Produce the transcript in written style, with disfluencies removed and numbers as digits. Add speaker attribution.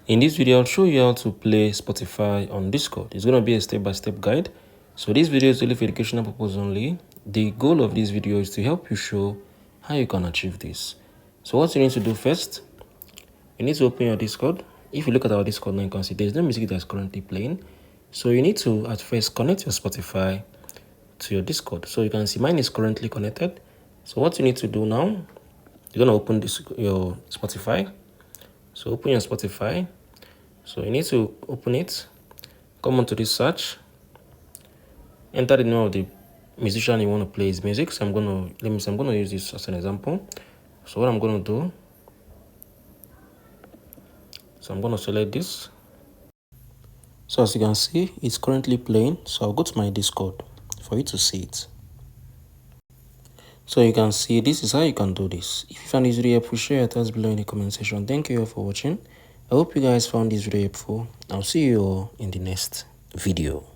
Speaker 1: In this video, I'll show you how to play Spotify on Discord. It's going to be a step-by-step guide. So this video is only for educational purpose only. The goal of this video is to help you show how you can achieve this. So what you need to do first, you need to open your Discord. If you look at our Discord now, you can see there's no music that's currently playing. So you need to at first connect your Spotify to your Discord. So you can see mine is currently connected. So what you need to do now, you're going to open your Spotify. So open your Spotify. So you need to open it, come onto this search, enter the name of the musician you want to play his music. So I'm gonna use this as an example. So what I'm gonna do, so I'm gonna select this. So as you can see, it's currently playing. So I'll go to my Discord for you to see it. So you can see this is how you can do this. If you found this video helpful, share your thoughts below in the comment section. Thank you all for watching. I hope you guys found this video helpful. I'll see you all in the next video.